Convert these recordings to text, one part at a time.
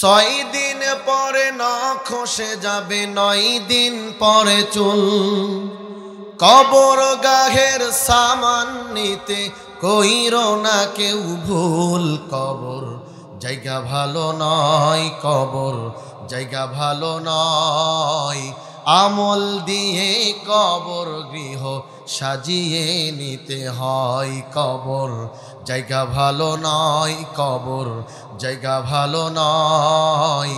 ছয় দিন পরে নখ খসে যাবে, 9 দিন পরে চুল। কবর গাহের সামান নিতে কইরো না কেউ ভুল। কবর জায়গা ভালো নয়, কবর জায়গা ভালো নয়। আমল দিয়ে কবর গৃহ সাজিয়ে নিতে হয়। কবর জায়গা ভালো নয়, কবর জায়গা ভালো নয়।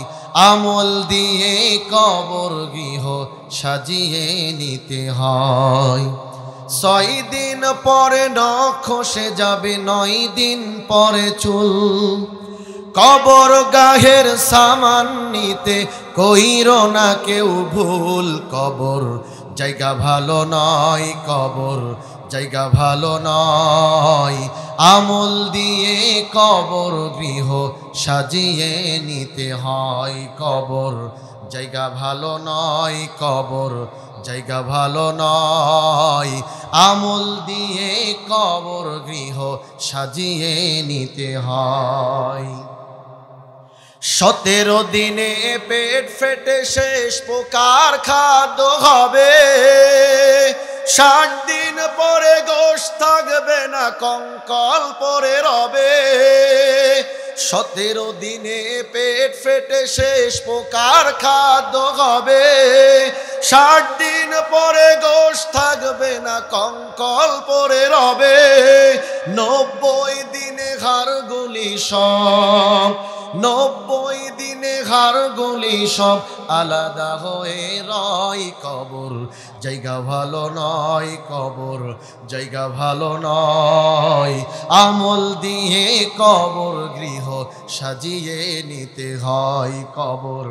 আমল দিয়ে কবর গৃহ সাজিয়ে নিতে হয়। 6 দিন পরে নখ খসে যাবে, 9 দিন পরে চুল। কবর গাহের সামান নিতে কইরো না কেউ ভুল। কবর জায়গা ভালো নয়, কবর জায়গা ভালো নয়। আমল দিয়ে কবর গৃহ সাজিয়ে নিতে হয়। কবর জায়গা ভালো নয়, কবর জায়গা ভালো নয়। আমল দিয়ে কবর গৃহ সাজিয়ে নিতে হয়। 17 দিনে পেট ফেটে শেষ প্রকার খাদ্য হবে। 60 দিন পরে গোশ থাকবে না, কঙ্কাল পরে রবে। 17 দিনে পেট ফেটে শেষ প্রকার খাদ্য হবে। 60 দিন পরে গোশ থাকবে না, কঙ্কাল পরে রবে। 90 দিনে হাড়গুলি সব, 90 দিনে হাড়গুলি সব আলাদা হয়ে রয়। কবর জায়গা ভালো নয়, কবর জায়গা ভালো নয়। আমল দিয়ে কবর গৃহ সাজিয়ে নিতে হয়। কবর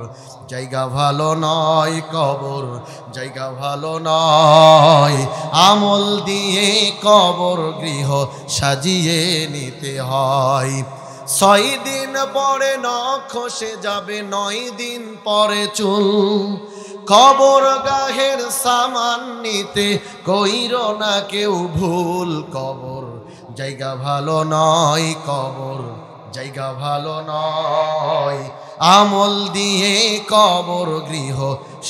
জায়গা ভালো নয়, কবর জায়গা ভালো নয়। আমল দিয়ে কবর গৃহ সাজিয়ে নিতে হয়। 6 দিন পরে নখ খসে যাবে, 9 দিন পরে চুল। কবর গাহের সামান নিতে কইরো না কেউ ভুল। কবর জায়গা ভালো নয়, কবর জায়গা ভালো নয়। আমল দিয়ে কবর গৃহ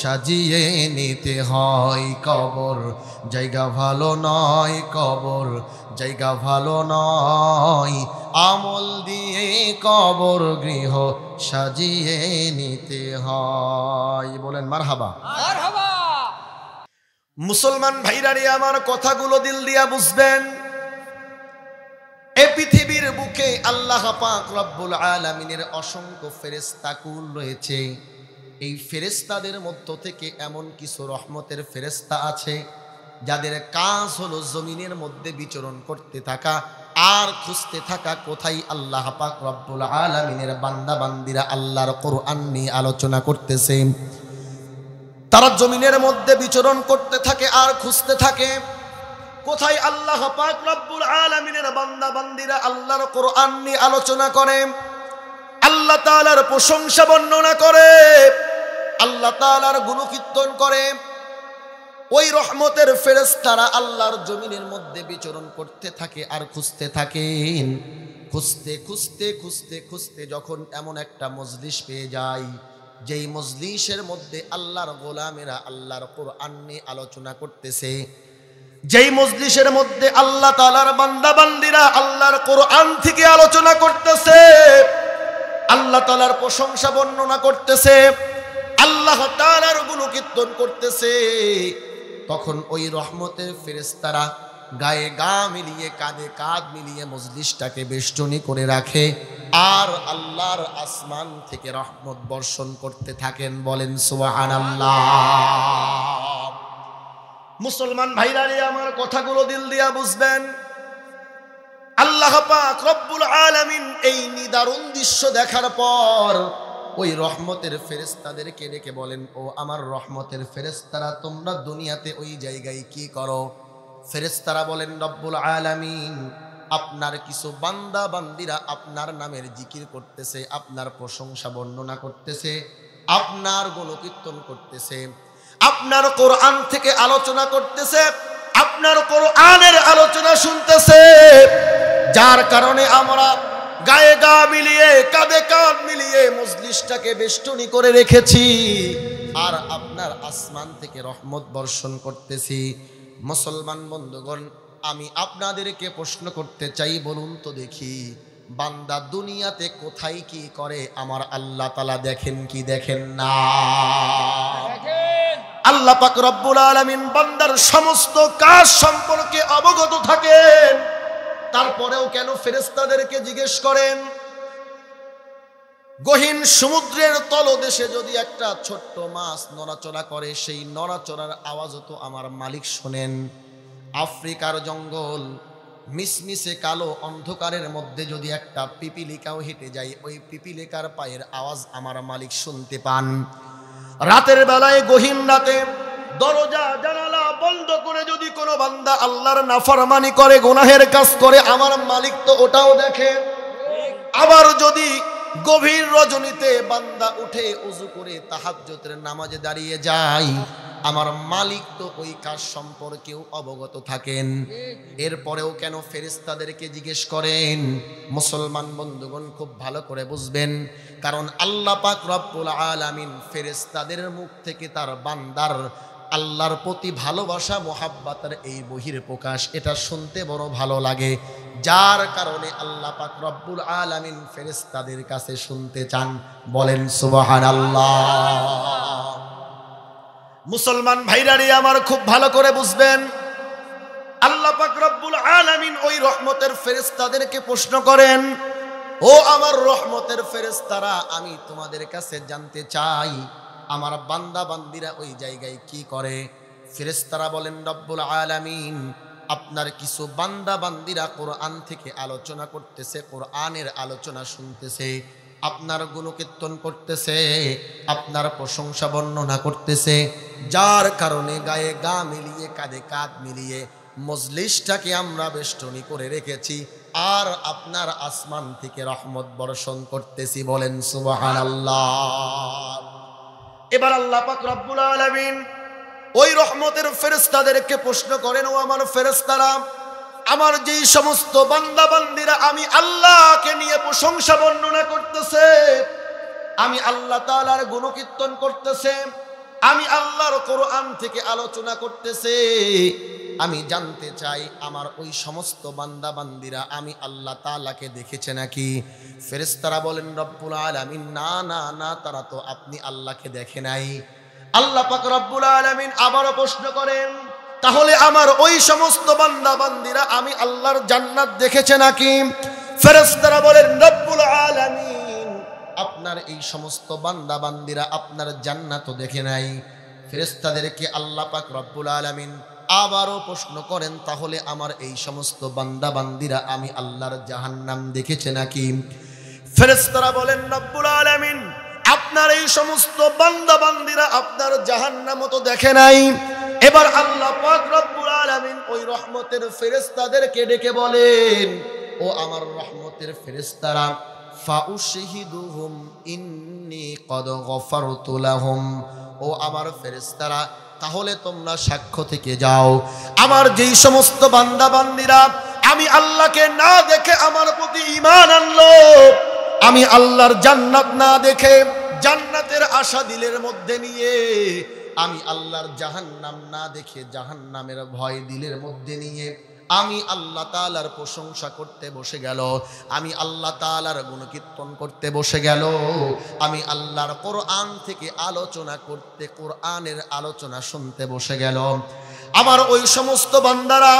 সাজিয়ে নিতে হয়। কবর জায়গা ভালো নয়, কবর জায়গা ভালো নয়। আমল দিয়ে কবর গৃহ সাজিয়ে নিতে হয়। বলেন মারহাবা। মারহাবা। মুসলমান ভাইরারে আমার কথাগুলো দিল দিয়া বুঝবেন। এই পৃথিবীর বুকে আল্লাহ পাক রব্বুল আলামিনের অসংখ্য ফেরেশতা কুল রয়েছে। এই ফেরেশতাদের মধ্য থেকে এমন কিছু রহমতের ফেরেশতা আছে যাদের কাজ হলো জমিনের মধ্যে বিচরণ করতে থাকা আর খুঁজতে থাকা কোথায় আল্লাহ পাক রব্বুল আলামিনের বান্দা বান্দিরা আল্লাহর কোরআন নিয়ে আলোচনা করতেছে। তারা জমিনের মধ্যে বিচরণ করতে থাকে আর খুঁজতে থাকে কোথায় আল্লাহ পাক রব্বুল আলামিনের বান্দা বান্দিরা আল্লাহর কোরআন নিয়ে আলোচনা করে, আল্লাহ তাআলার প্রশংসা বর্ণনা করে, আল্লাহ তাআলার গুণকীর্তন করে। ওই রহমতের ফেরেশতারা আল্লাহর জমিনের মধ্যে বিচরণ করতে থাকে আর খুঁজতে থাকেন। খুঁজতে খুঁজতে খুঁজতে খুঁজতে যখন এমন একটা মজলিস পেয়ে যায়, যেই মজলিসের মধ্যে আল্লাহর গোলামেরা আল্লাহর কোরআন নিয়ে আলোচনা করতেছে, যেই মজলিসের মধ্যে আল্লাহ তাআলার বান্দা বান্দিরা আল্লাহর কোরআন থেকে আলোচনা করতেছে, আল্লাহ তাআলার প্রশংসা বর্ণনা করতেছে, আল্লাহ তাআলার গুণকীর্তন করতেছে, তখন ওই রহমতের ফেরেশতারা গায়ে গা মিলিয়ে কাঁধে কাঁধ মিলিয়ে মজলিসটাকে বেষ্টনী করে রাখে আর আল্লাহর আসমান থেকে রহমত বর্ষণ করতে থাকেন। বলেন সুবহানাল্লাহ। মুসলমান ভাইরা রে আমার কথাগুলো দিল দিয়া বুঝবেন। আল্লাহ পাক রব্বুল আলামিন এই নিদারুণ দৃশ্য দেখার পর ওই রহমতের ফেরেশতাদেরকে ডেকে বলেন, ও আমার রহমতের ফেরেশতারা, তোমরা দুনিয়াতে ওই জায়গায় কি করো? ফেরেশতারা বলেন, রব্বুল আলামিন আপনার কিছু বান্দা বান্দিরা আপনার নামের জিকির করতেছে, আপনার প্রশংসা বর্ণনা করতেছে, আপনার গুণকীর্তন করতেছে, আপনার কোরআন থেকে আলোচনা করতেছে, আপনার কোরআনের আলোচনা শুনতেছে, যার কারণে আমরা গায়ে গা মিলিয়ে কাঁধে কাঁধ মিলিয়ে মজলিসটাকে বেষ্টনী করে রেখেছি, আর আপনার আসমান থেকে রহমত বর্ষণ করতেছি। মুসলমান বন্ধুগণ, আমি আপনাদেরকে প্রশ্ন করতে চাই, বলুন তো দেখি, বান্দা দুনিয়াতে কোথায় কি করে আমার আল্লাহ তাআলা দেখেন কি দেখেন না? আল্লাহ পাক রব্বুল আলামিন বান্দার সমস্ত কাজ সম্পর্কে অবগত থাকেন, তারপরেও কেন ফেরেশতাদেরকে জিজ্ঞেস করেন? গহীন সমুদ্রের তলদেশে যদি একটা ছোট্ট মাছ নড়াচড়া করে, সেই নড়াচড়ার আওয়াজও তো আমার মালিক শোনেন। আফ্রিকার জঙ্গল মিসমিসে কালো অন্ধকারের মধ্যে যদি একটা পিপিলিকাও হেঁটে যায়, ওই পিপিলিকার পায়ের আওয়াজ আমার মালিক শুনতে পান। রাতের বেলায় গহীন রাতে দরজা জানালা বন্ধ করে যদি কোনো বান্দা আল্লাহর নাফরমানি করে, গুনাহের কাজ করে, আমার মালিক তো ওটাও দেখে। আবার যদি গভীর রজনীতে বান্দা উঠে ওযু করে তাহাজ্জুদের নামাজে দাঁড়িয়ে যায়, আমার মালিক তো ওই কাজ সম্পর্কেও অবগত থাকেন। এরপরেও কেন ফেরেশতাদেরকে জিজ্ঞেস করেন? মুসলমান বন্ধুগণ, খুব ভালো করে বুঝবেন, কারণ আল্লাহ পাক রব্বুল আলামিন ফেরেশতাদের মুখ থেকে তার বান্দার আল্লাহর প্রতি ভালোবাসা মোহাব্বতের এই বহির প্রকাশ, এটা শুনতে বড় ভালো লাগে, যার কারণে আল্লাহ পাক রব্বুল আলামিন ফেরেশতাদের কাছে শুনতে চান। বলেন সুবহানাল্লাহ। মুসলমান ভাইরারে আমার, খুব ভালো করে বুঝবেন, আল্লাহ পাক রব্বুল আলামিন ওই রহমতের ফেরেশতাদেরকে প্রশ্ন করেন, ও আমার রহমতের ফেরেশতারা, আমি তোমাদের কাছে জানতে চাই আমার বান্দা বান্দিরা ওই জায়গায় কি করে? ফেরেশতারা বলেন, রব্বুল আলামিন আপনার কিছু বান্দা বান্দিরা কোরআন থেকে আলোচনা করতেছে, কোরআনের আলোচনা শুনতেছে, আপনার গুণকীর্তন করতেছে, আপনার প্রশংসা বর্ণনা করতেছে, যার কারণে গায়ে গা মিলিয়ে কাঁধে কাঁধ মিলিয়ে মজলিসটাকে আমরা বেষ্টনী করে রেখেছি, আর আপনার আসমান থেকে রহমত বর্ষণ করতেছি। বলেন সুবহানাল্লাহ। এবার আল্লাহ পাক রব্বুল আলামিন ওই রহমতের ফেরেশতাদেরকে প্রশ্ন করেন, ও আমার ফেরেশতারা, আমার যেই সমস্ত বান্দা বান্দিরা আমি আল্লাহকে নিয়ে প্রশংসা বর্ণনা করতেছে, আমি আল্লাহ তাআলার গুণকীর্তন করতেছে, আমি আল্লাহর কোরআন থেকে আলোচনা করতেছে, আমি জানতে চাই আমার ওই সমস্ত বান্দা বান্দিরা আমি আল্লাহ তাআলাকে দেখেছে নাকি? ফেরেশতারা বলেন, রব্বুল আলামিন, না না না, তারা তো আপনি আল্লাহকে দেখে নাই। আল্লাহ পাক রব্বুল আলামিন আবারও প্রশ্ন করেন, তাহলে আমার ওই সমস্ত বান্দা বান্দিরা আমি আল্লাহর জান্নাত দেখেছে নাকি? ফেরেশতারা বলেন, রব্বুল আলামিন আপনার এই সমস্ত বান্দা বান্দিরা আপনার জান্নাতও দেখে নাই। ফেরেশতাদেরকে আল্লাহ পাক রব্বুল আলামিন আবারও প্রশ্ন করেন, তাহলে আমার এই সমস্ত বান্দা বান্দিরা আমি আল্লাহর জাহান্নাম দেখেছে নাকি? ফেরেশতারা বলেন, রব্বুল আলামিন আপনার এই সমস্ত বান্দা বান্দিরা আপনার জাহান্নামও তো দেখে নাই। এবার আল্লাহ পাক রব্বুল আলামিন ওই রহমতের ফেরেশতাদেরকে ডেকে বলেন, ও আমার রহমতের ফেরেশতারা, ফাউশহিদুহুম ইন্নী কদ গফারতু লাহুম, ও আমার ফেরেশতারা, তাহলে তোমরা সাক্ষ্য থেকে যাও, আমার যেই সমস্ত বান্দা বান্দিরা আমি আল্লাহকে না দেখে আমার প্রতি ঈমান আনলো, আমি আল্লাহর জান্নাত না দেখে জান্নাতের আশা দিলের মধ্যে নিয়ে, আমি আল্লাহর জাহান্নাম না দেখে জাহান্নামের ভয় দিলের মধ্যে নিয়ে আমি আল্লাহ তাআলার প্রশংসা করতে বসে গেল, আমি আল্লাহ তাআলার গুণকীর্তন করতে বসে গেল, আমি আল্লাহর কোরআন থেকে আলোচনা করতে, কোরআনের আলোচনা শুনতে বসে গেল, আমার ওই সমস্ত বান্দারা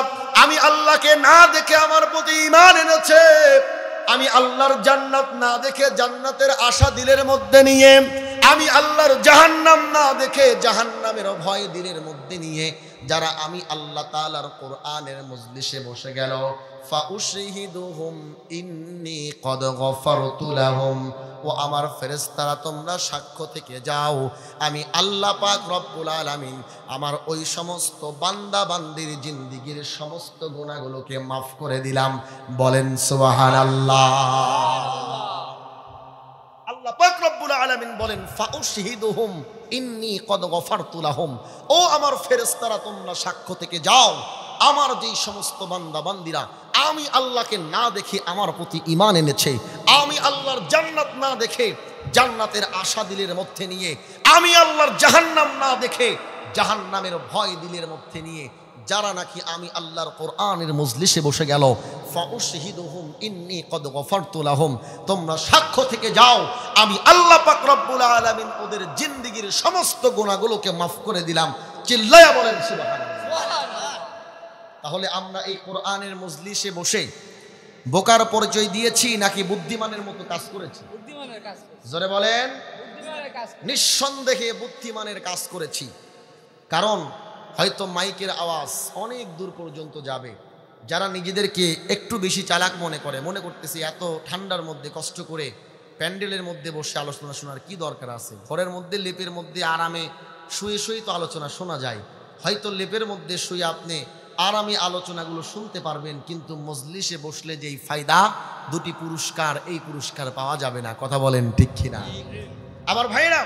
আমি আল্লাহকে না দেখে আমার প্রতি ঈমান এনেছে, আমি আল্লাহর জান্নাত না দেখে জান্নাতের আশা দিলের মধ্যে নিয়ে, আমি আল্লাহর জাহান্নাম না দেখে জাহান্নামের ভয় দিলের মধ্যে নিয়ে যারা আমি আল্লাহ তাআলার কোরআনের মজলিসে বসে গেল, ফাউশহিদুহুম ইন্নী কদ গফারতু লাহুম, ও আমার ফেরেশতারা তোমরা সাক্ষ্য থেকে যাও, আমি আল্লাহ পাক রব্বুল আলামিন আমার ওই সমস্ত বান্দা বান্দির জিন্দেগীর সমস্ত গুনাহগুলোকে মাফ করে দিলাম। বলেন সুবহানাল্লাহ। আল্লাহ পাক রব্বুল আলামিন বলেন, ফাউশহিদুহুম ইন্নী কদ গফারতু লাহুম, ও আমার ফেরেশতারা তোমরা সাক্ষ্য থেকে যাও, আমার যেই সমস্ত বান্দা বান্দিরা আমি আল্লাহকে না দেখে আমার প্রতি ঈমান এনেছে, আমি আল্লাহর জান্নাত না দেখে জান্নাতের আশা দিলের মধ্যে নিয়ে, আমি আল্লাহর জাহান্নাম না দেখে জাহান্নামের ভয় দিলের মধ্যে নিয়ে যারা নাকি আমি আল্লাহর কোরআনের মজলিসে বসে গেল, ফাউশহিদুহুম ইন্নী কদ গফারতু লাহুম, তোমরা সাক্ষ্য থেকে যাও আমি আল্লাহ পাক রব্বুল আলামিন ওদের জিন্দেগীর সমস্ত গুনাহগুলোকে মাফ করে দিলাম। চিল্লায়া বলেন সুবহানাল্লাহ। তাহলে আমরা এই কোরআনের মজলিসে বসে বোকার পরিচয় দিয়েছি নাকি বুদ্ধিমানের মতো কাজ করেছি? বুদ্ধিমানের কাজ করেছি। জোরে বলেন। বুদ্ধিমানের কাজ করেছি। নিঃসন্দেহে বুদ্ধিমানের কাজ করেছি, কারণ হয়তো মাইকের আওয়াজ অনেক দূর পর্যন্ত যাবে। যারা নিজেদেরকে একটু বেশি চালাক মনে করতেছি এত ঠান্ডার মধ্যে কষ্ট করে প্যান্ডেলের মধ্যে বসে আলোচনা শোনার কি দরকার আছে? ঘরের মধ্যে লেপের মধ্যে আরামে শুয়ে শুয়ে তো আলোচনা শোনা যায়। হয়তো লেপের মধ্যে শুয়ে আপনি আরামে আলোচনাগুলো শুনতে পারবেন, কিন্তু মজলিসে বসলে যেই ফায়দা, দুটি পুরস্কার, এই পুরস্কার পাওয়া যাবে না। কথা বলেন ঠিক কিনা? আবার ভাইরা,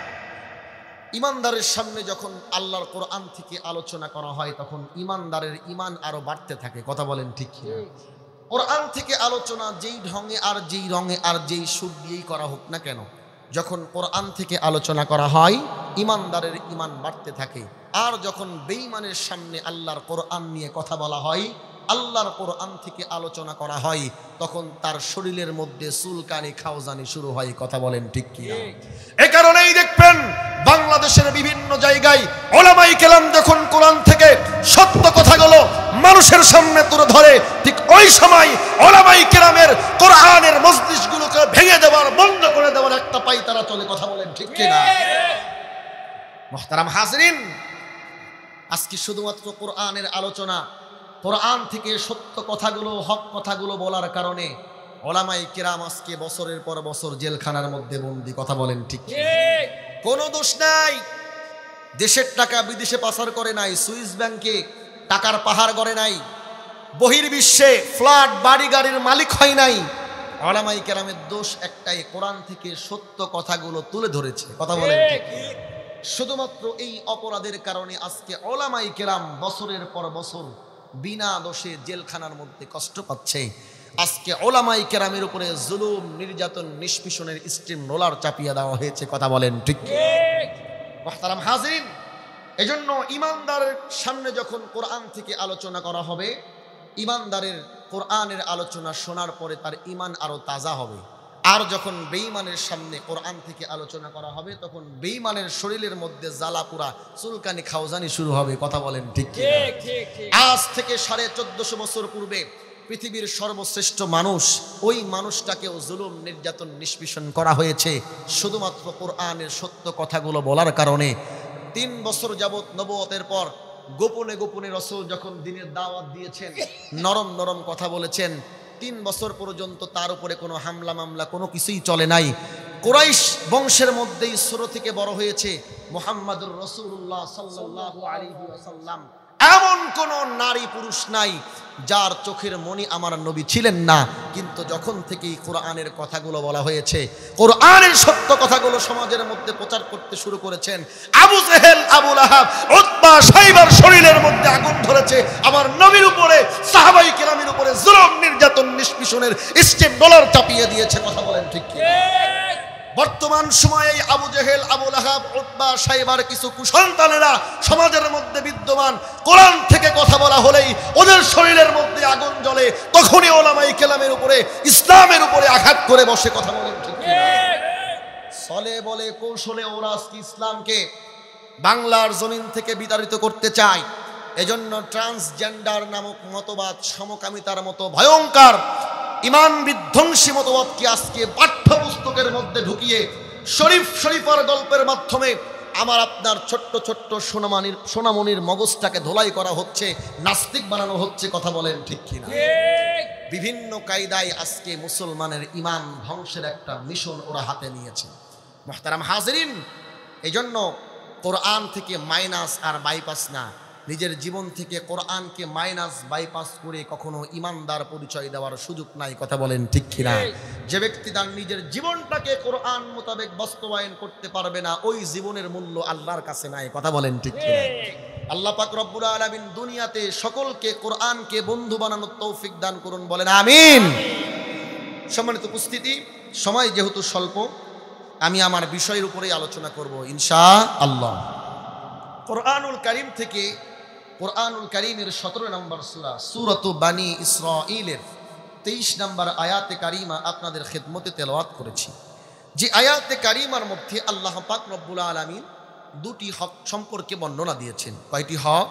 ইমানদারের সামনে যখন আল্লাহর কোরআন থেকে আলোচনা করা হয় তখন ইমানদারের ইমান আরো বাড়তে থাকে। কথা বলেন ঠিক কিনা? কোরআন থেকে আলোচনা যেই ঢঙে আর যেই রঙে আর যেই সুর দিয়েই করা হোক না কেন, যখন কোরআন থেকে আলোচনা করা হয় ইমানদারের ইমান বাড়তে থাকে। আর যখন বেঈমানের সামনে আল্লাহর কোরআন নিয়ে কথা বলা হয়, আল্লাহর কোরআন থেকে আলোচনা করা হয়, তখন তার শরীরের মধ্যে চুলকানি খাওজানি শুরু হয়। কথা বলেন ঠিক কি? এই কারণেই দেখবেন বাংলাদেশের বিভিন্ন জায়গায় ওলামায়ে কেরাম যখন কোরআন থেকে সত্য কথাগুলো মানুষের সামনে তুলে ধরে, ঠিক ওই সময় ওলামায়ে কেরামের কোরআনের মজলিসগুলোকে ভেঙে দেওয়ার, বন্ধ করে দেওয়ার একটা পাই তারা চলে। কথা বলেন ঠিক কিনা? মুহতারাম হাজরিন, আজকে শুধুমাত্র কোরআনের আলোচনা, কোরআন থেকে সত্য কথাগুলো, হক কথাগুলো বলার কারণে ওলামায়ে কেরাম আজকে বছরের পর বছর জেলখানার মধ্যে বন্দী। কথা বলেন ঠিক? কোনো দোষ নাই। দেশের টাকা বিদেশে পাচার করে নাই, সুইস ব্যাংকে টাকার পাহাড় গড়ে নাই, বহির্বিশ্বে ফ্ল্যাট বাড়ি গাড়ির মালিক হয় নাই। ওলামায়ে কেরামের দোষ একটাই, কোরআন থেকে সত্য কথাগুলো তুলে ধরেছে। কথা বলেন ঠিক? শুধুমাত্র এই অপরাধের কারণে আজকে ওলামায়ে কেরাম বছরের পর বছর বিনা দোষে জেলখানার মধ্যে কষ্ট পাচ্ছে। আজকে ওলামায়ে কেরামের উপরে জুলুম, নির্যাতন, নিষ্পেষণের স্টিম রোলার চাপিয়ে দেওয়া হয়েছে। কথা বলেন ঠিক? মুহতারাম হাজিরিন, এজন্য ইমানদারের সামনে যখন কোরআন থেকে আলোচনা করা হবে, ইমানদারের কোরআনের আলোচনা শোনার পরে তার ঈমান আরো তাজা হবে। আর যখন বেঈমানের সামনে কোরআন থেকে আলোচনা করা হবে, তখন বেঈমানের শরীরের মধ্যে জ্বালা পোড়া, চুলকানি খাওজানি শুরু হবে। কথা বলেন ঠিক কি? আজ থেকে 1450 বছর পূর্বে পৃথিবীর সর্বশ্রেষ্ঠ মানুষ, ওই মানুষটাকেও জুলুম, নির্যাতন, নিষ্পেষণ করা হয়েছে শুধুমাত্র কোরআনের সত্য কথাগুলো বলার কারণে। 3 বছর যাবত নবুয়তের পর গোপনে গোপনে রাসূল যখন দ্বীনের দাওয়াত দিয়েছেন, নরম নরম কথা বলেছেন, 3 বছর পর্যন্ত তার উপরে কোনো হামলা মামলা কোনো কিছুই চলে নাই। কুরাইশ বংশের মধ্যেই ছোট থেকে বড় হয়েছে মুহাম্মাদুর রাসূলুল্লাহ সাল্লাল্লাহু আলাইহি ওয়াসাল্লাম। এমন কোন নারী পুরুষ নাই যার চোখের মনি আমার নবী ছিলেন না। কিন্তু যখন থেকেই কোরআনের কথাগুলো বলা হয়েছে, কোরআনের সত্য কথাগুলো সমাজের মধ্যে প্রচার করতে শুরু করেছেন, আবু জেহেল, আবু লাহাব, উতবা, শাইবার শরীরের মধ্যে আগুন ধরেছে। আমার নবীর উপরে, সাহাবায়ে কেরামের উপরে জুলুম, নির্যাতন, নিষ্পেষণের স্টিম ডলার চাপিয়ে দিয়েছে। কথা বলেন ঠিক কি? বর্তমান সময়ে আবু জেহেল, আবু লাহাব, উতবা, শাইবার কিছু কুসন্তানেরা সমাজের মধ্যে বিদ্যমান। কোরআন থেকে কথা বলা হলেই ওদের শরীরের মধ্যে আগুন জ্বলে, তখনই ওলামায়ে কেরামের উপরে, ইসলামের উপরে আঘাত করে বসে। কথা বলেন ঠিক কি? ছলে বলে কৌশলে ওরা আজকে ইসলামকে বাংলার জমিন থেকে বিতাড়িত করতে চায়। এজন্য ট্রান্সজেন্ডার নামক মতবাদ, সমকামিতার মতো ভয়ঙ্কর ইমান বিধ্বংসী মতবাদকে আজকে পাঠ্যপুস্তকের মধ্যে ঢুকিয়ে শরীফার গল্পের মাধ্যমে আমার আপনার ছোট্ট ছোট্ট সোনামণির মগজটাকে ধোলাই করা হচ্ছে, নাস্তিক বানানো হচ্ছে। কথা বলেন ঠিক কিনা? বিভিন্ন কায়দায় আজকে মুসলমানের ইমান ধ্বংসের একটা মিশন ওরা হাতে নিয়েছে। মুহতারাম হাজিরিন, এজন্য কোরআন থেকে মাইনাস আর বাইপাস না, নিজের জীবন থেকে কোরআনকে মাইনাস বাইপাস করে কখনো ইমানদার পরিচয় দেওয়ার সুযোগ নাই। কথা বলেন ঠিক কিনা? যে ব্যক্তি তার নিজের জীবনটাকে কোরআন মোতাবেক বাস্তবায়ন করতে পারবে না, ওই জীবনের মূল্য আল্লাহর কাছে নাই। কথা বলেন ঠিক কিনা? আল্লাহ পাক রব্বুল আলামিন দুনিয়াতে সকলকে কোরআনকে বন্ধু বানানোর তৌফিক দান করুন, বলেন আমিন। সম্মানিত উপস্থিতি, সময় যেহেতু স্বল্প, আমি আমার বিষয়ের উপরেই আলোচনা করব ইনশাআল্লাহ। কোরআনুল কারীম থেকে, কোরআনুল কারীমের 17 নম্বর সূরা সূরাতু বানী ইসরাঈলের 23 নম্বর আয়াতে কারিমা আপনাদের খেদমতে তেলাওয়াত করেছি। যে আয়াতে কারিমার মধ্যে আল্লাহ পাক রব্বুল আলামিন দুটি হক সম্পর্কে বর্ণনা দিয়েছেন। কয়টি হক?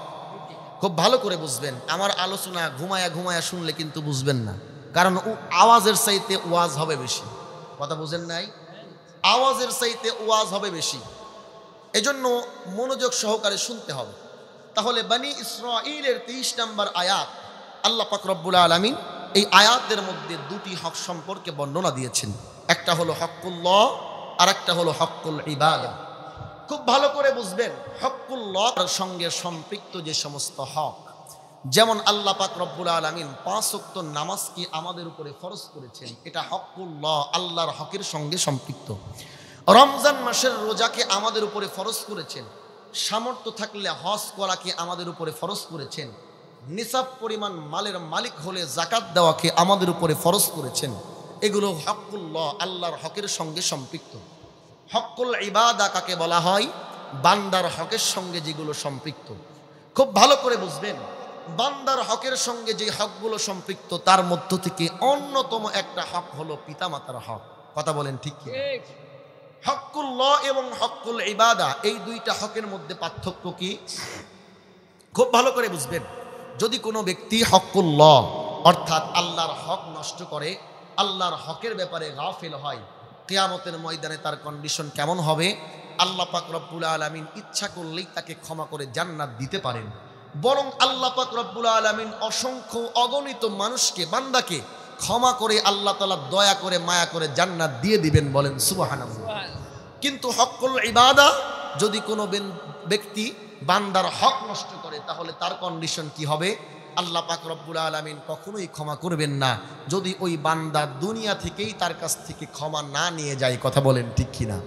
খুব ভালো করে বুঝবেন। আমার আলোচনা ঘুমায়া ঘুমায়া শুনলে কিন্তু বুঝবেন না, কারণ আওয়াজের চাইতে ওয়াজ হবে বেশি। কথা বুঝেন নাই? আওয়াজের চাইতে ওয়াজ হবে বেশি, এজন্য মনোযোগ সহকারে শুনতে হবে। তাহলে বনী ইসরাঈলের 23 নম্বর আয়াত, আল্লাহ পাক রব্বুল আলামিন এই আয়াতের মধ্যে দুটি হক সম্পর্কে বর্ণনা দিয়েছেন। একটা হলো হক্কুল্লাহ, আর একটা হলো হক্কুল ইবাদা। খুব ভালো করে বুঝবেন, হক্কুল্লাহর সঙ্গে সম্পৃক্ত যে সমস্ত হক, যেমন আল্লাহ পাক রব্বুল আলামিন 5 ওয়াক্ত নামাজকে আমাদের উপরে ফরজ করেছেন, এটা হক্কুল্লাহ, আল্লাহর হকের সঙ্গে সম্পৃক্ত। রমজান মাসের রোজাকে আমাদের উপরে ফরজ করেছেন, সামর্থ্য থাকলে হজ করাকে আমাদের উপরে ফরজ করেছেন, নিসাব পরিমাণ মালের মালিক হলে যাকাত দেওয়াকে আমাদের উপরে ফরজ করেছেন। এগুলো হক্কুল্লাহ, আল্লাহর হকের সঙ্গে সম্পৃক্ত। হক্কুল ইবাদা কাকে বলা হয়? বান্দার হকের সঙ্গে যেগুলো সম্পৃক্ত। খুব ভালো করে বুঝবেন, বান্দার হকের সঙ্গে যে হকগুলো সম্পৃক্ত তার মধ্য থেকে অন্যতম একটা হক হলো পিতামাতার হক। কথা বলেন ঠিক কি? হক্কুল্লাহ এবং হক্কুল ইবাদা, এই দুইটা হকের মধ্যে পার্থক্য কি? খুব ভালো করে বুঝবেন। যদি কোনো ব্যক্তি হক্কুল্লাহ অর্থাৎ আল্লাহর হক নষ্ট করে, আল্লাহর হকের ব্যাপারে গাফিল হয়, কিয়ামতের ময়দানে তার কন্ডিশন কেমন হবে? আল্লাহ পাক রব্বুল আলামিন ইচ্ছা করলেই তাকে ক্ষমা করে জান্নাত দিতে পারেন, বরং আল্লাহ পাক রব্বুল আলামিন অসংখ্য অগণিত মানুষকে, বান্দাকে ক্ষমা করে আল্লাহ তাআলা দয়া করে মায়া করে জান্নাত দিয়ে দিবেন, বলেন সুবহানাল্লাহ। কিন্তু হক্কুল ইবাদা, যদি কোনো ব্যক্তি বান্দার হক নষ্ট করে তাহলে তার কন্ডিশন কি হবে? আল্লাহ পাক রব্বুল আলামিন কখনোই ক্ষমা করবেন না যদি ওই বান্দা দুনিয়া থেকেই তার কাছ থেকে ক্ষমা না নিয়ে যায়। কথা বলেন ঠিক কিনা?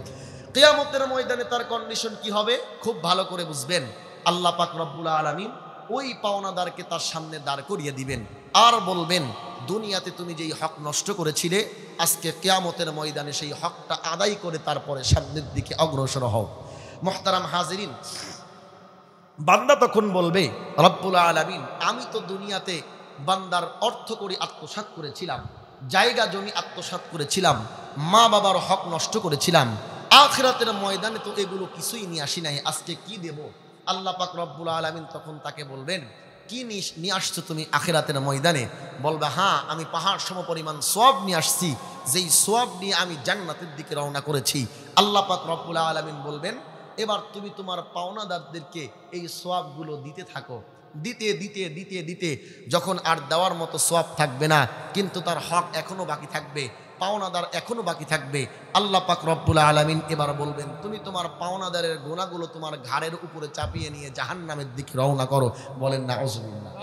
কিয়ামতের ময়দানে তার কন্ডিশন কি হবে? খুব ভালো করে বুঝবেন। আল্লাহ পাক রব্বুল আলামিন ওই পাওনাদারকে তার সামনে দাঁড় করিয়ে দিবেন আর বলবেন, দুনিয়াতে তুমি যেই হক নষ্ট করেছিলে, আজকে কিয়ামতের ময়দানে সেই হকটা আদায় করে তারপরে সামনের দিকে অগ্রসর হও। মুহতারাম হাজিরিন, বান্দা তখন বলবে, রব্বুল আলামিন আমি তো দুনিয়াতে বান্দার অর্থ করি আত্মসাৎ করেছিলাম, জায়গা জমি আত্মসাৎ করেছিলাম, মা বাবার হক নষ্ট করেছিলাম, আখিরাতের ময়দানে তো এগুলো কিছুই নিয়ে আসি নাই, আজকে কি দেব? আল্লাহ পাক রব্বুল আলামিন তখন তাকে বলবেন, কি নিয়ে আসছো তুমি আখিরাতের ময়দানে? বলবে, হ্যাঁ আমি পাহাড় সম পরিমাণ সওয়াব নিয়ে আসছি, যেই সওয়াব নিয়ে আমি জান্নাতের দিকে রওনা করেছি। আল্লাহ পাক রব্বুল আলামিন বলবেন, এবার তুমি তোমার পাওনাদারদেরকে এই সওয়াবগুলো দিতে থাকো। দিতে দিতে দিতে দিতে যখন আর দেওয়ার মতো সওয়াব থাকবে না, কিন্তু তার হক এখনো বাকি থাকবে, পাওনাদার এখনো বাকি থাকবে, আল্লাহ পাক রব্বুল আলামিন এবার বলবেন, তুমি তোমার পাওনাদারের গুনাহগুলো তোমার ঘাড়ের উপরে চাপিয়ে নিয়ে জাহান্নামের দিকে রওনা করো। বলেন নাউজুবিল্লাহ।